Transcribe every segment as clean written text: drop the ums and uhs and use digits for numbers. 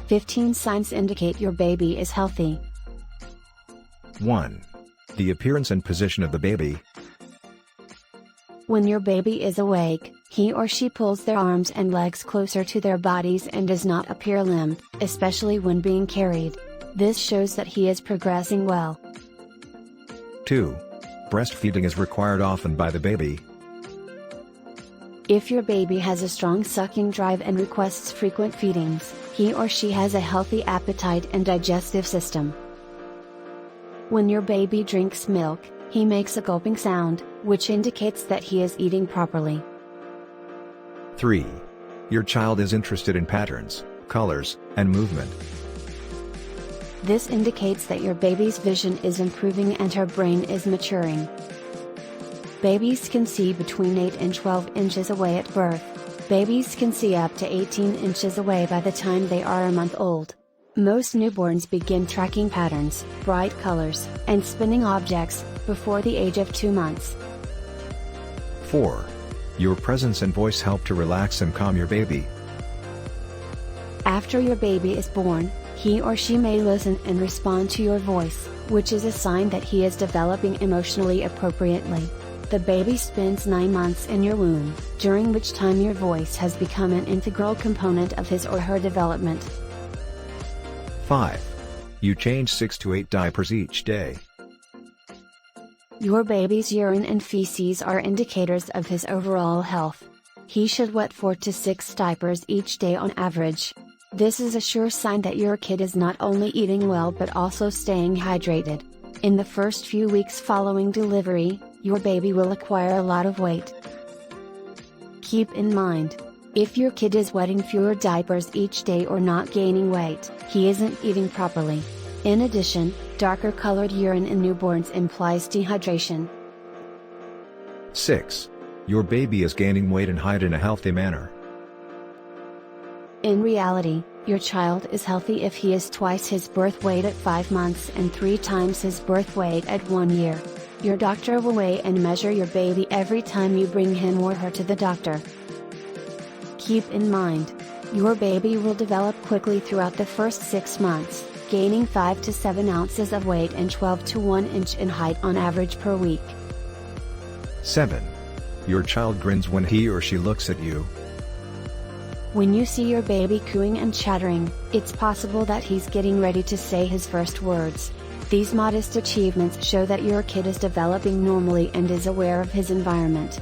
15 signs indicate your baby is healthy. 1. The appearance and position of the baby. When your baby is awake, he or she pulls their arms and legs closer to their bodies and does not appear limp, especially when being carried. This shows that he is progressing well. 2. Breastfeeding is required often by the baby. If your baby has a strong sucking drive and requests frequent feedings, he or she has a healthy appetite and digestive system. When your baby drinks milk, he makes a gulping sound, which indicates that he is eating properly. 3. Your child is interested in patterns, colors, and movement. This indicates that your baby's vision is improving and her brain is maturing. Babies can see between 8 and 12 inches away at birth. Babies can see up to 18 inches away by the time they are a month old. Most newborns begin tracking patterns, bright colors, and spinning objects, before the age of 2 months. 4. Your presence and voice help to relax and calm your baby. After your baby is born, he or she may listen and respond to your voice, which is a sign that he is developing emotionally appropriately. The baby spends 9 months in your womb, during which time your voice has become an integral component of his or her development. 5. You change 6 to 8 diapers each day. Your baby's urine and feces are indicators of his overall health. He should wet 4 to 6 diapers each day on average. This is a sure sign that your kid is not only eating well but also staying hydrated. In the first few weeks following delivery, your baby will acquire a lot of weight. Keep in mind, if your kid is wetting fewer diapers each day or not gaining weight, he isn't eating properly. In addition, darker colored urine in newborns implies dehydration. 6. Your baby is gaining weight and height in a healthy manner. In reality, your child is healthy if he is twice his birth weight at 5 months and 3 times his birth weight at 1 year. Your doctor will weigh and measure your baby every time you bring him or her to the doctor. Keep in mind, your baby will develop quickly throughout the first 6 months, gaining 5 to 7 ounces of weight and 12 to 1 inch in height on average per week. 7. Your child grins when he or she looks at you. When you see your baby cooing and chattering, it's possible that he's getting ready to say his first words. These modest achievements show that your kid is developing normally and is aware of his environment.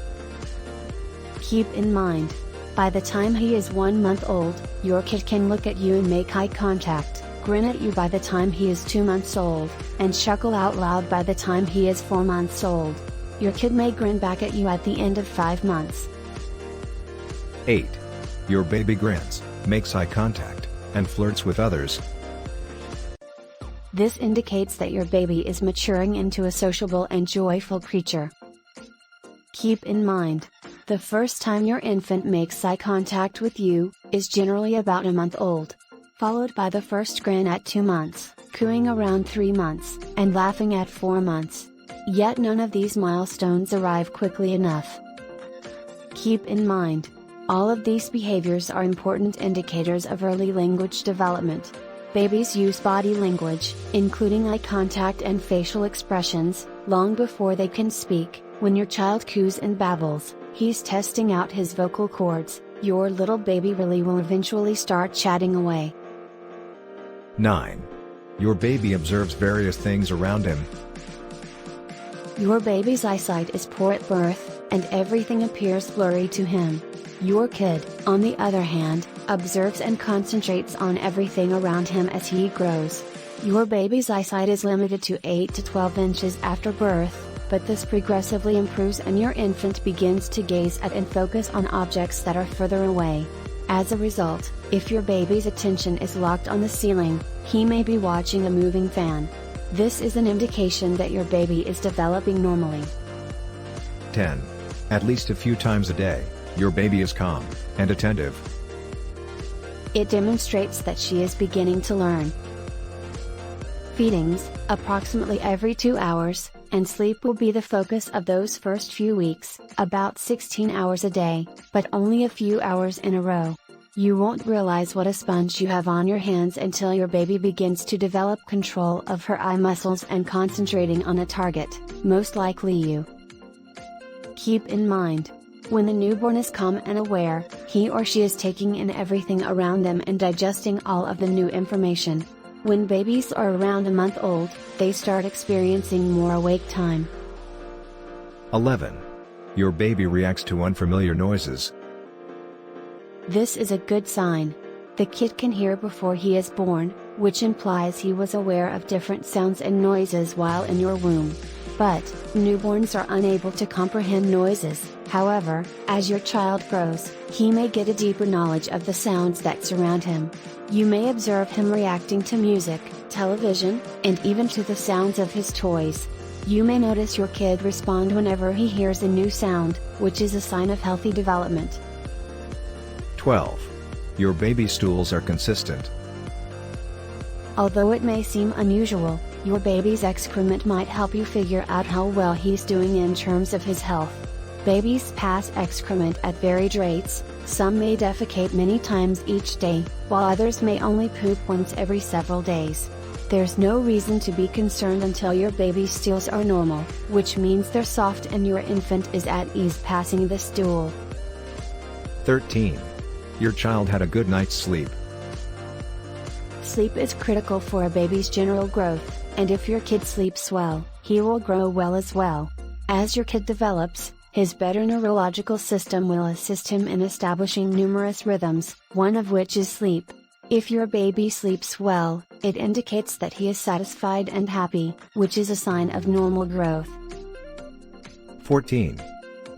Keep in mind, by the time he is 1 month old, your kid can look at you and make eye contact, grin at you by the time he is 2 months old, and chuckle out loud by the time he is 4 months old. Your kid may grin back at you at the end of 5 months. 8. Your baby grins, makes eye contact, and flirts with others. This indicates that your baby is maturing into a sociable and joyful creature. Keep in mind, the first time your infant makes eye contact with you, is generally about a month old, followed by the first grin at 2 months, cooing around 3 months, and laughing at 4 months. Yet none of these milestones arrive quickly enough. Keep in mind, all of these behaviors are important indicators of early language development. Babies use body language, including eye contact and facial expressions, long before they can speak. When your child coos and babbles, he's testing out his vocal cords. Your little baby really will eventually start chatting away. 9. Your baby observes various things around him. Your baby's eyesight is poor at birth, and everything appears blurry to him. Your kid, on the other hand, observes and concentrates on everything around him as he grows. Your baby's eyesight is limited to 8 to 12 inches after birth, but this progressively improves and your infant begins to gaze at and focus on objects that are further away. As a result, if your baby's attention is locked on the ceiling, he may be watching a moving fan. This is an indication that your baby is developing normally. 10. At least a few times a day, your baby is calm and attentive. It demonstrates that she is beginning to learn. Feedings, approximately every 2 hours, and sleep will be the focus of those first few weeks, about 16 hours a day, but only a few hours in a row. You won't realize what a sponge you have on your hands until your baby begins to develop control of her eye muscles and concentrating on a target, most likely you. Keep in mind, when the newborn is calm and aware, he or she is taking in everything around them and digesting all of the new information. When babies are around a month old, they start experiencing more awake time. 11. Your baby reacts to unfamiliar noises. This is a good sign. The kid can hear before he is born, which implies he was aware of different sounds and noises while in your womb. But, newborns are unable to comprehend noises. However, as your child grows, he may get a deeper knowledge of the sounds that surround him. You may observe him reacting to music, television, and even to the sounds of his toys. You may notice your kid respond whenever he hears a new sound, which is a sign of healthy development. 12. Your baby's stools are consistent. Although it may seem unusual, your baby's excrement might help you figure out how well he's doing in terms of his health. Babies pass excrement at varied rates. Some may defecate many times each day, while others may only poop once every several days. There's no reason to be concerned until your baby's stools are normal, which means they're soft and your infant is at ease passing the stool. 13. Your child had a good night's sleep. Sleep is critical for a baby's general growth, and if your kid sleeps well, he will grow well as well. As your kid develops, his better neurological system will assist him in establishing numerous rhythms, one of which is sleep. If your baby sleeps well, it indicates that he is satisfied and happy, which is a sign of normal growth. 14.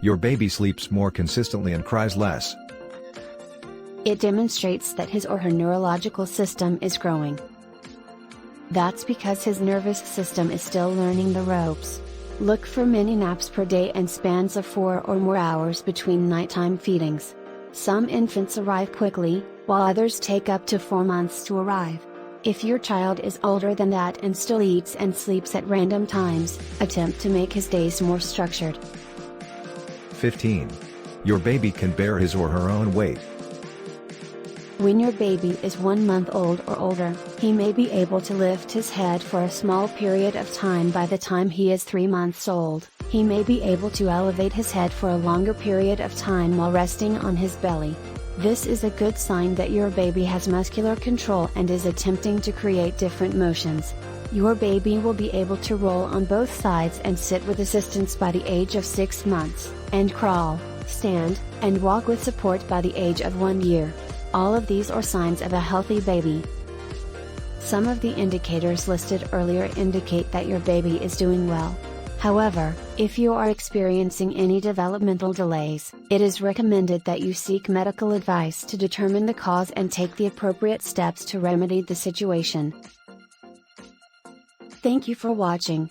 Your baby sleeps more consistently and cries less. It demonstrates that his or her neurological system is growing. That's because his nervous system is still learning the ropes. Look for many naps per day and spans of 4 or more hours between nighttime feedings. Some infants arrive quickly, while others take up to 4 months to arrive. If your child is older than that and still eats and sleeps at random times, attempt to make his days more structured. 15. Your baby can bear his or her own weight. When your baby is 1 month old or older, he may be able to lift his head for a small period of time. By the time he is 3 months old, he may be able to elevate his head for a longer period of time while resting on his belly. This is a good sign that your baby has muscular control and is attempting to create different motions. Your baby will be able to roll on both sides and sit with assistance by the age of 6 months, and crawl, stand, and walk with support by the age of 1 year. All of these are signs of a healthy baby. Some of the indicators listed earlier indicate that your baby is doing well. However, if you are experiencing any developmental delays, it is recommended that you seek medical advice to determine the cause and take the appropriate steps to remedy the situation. Thank you for watching.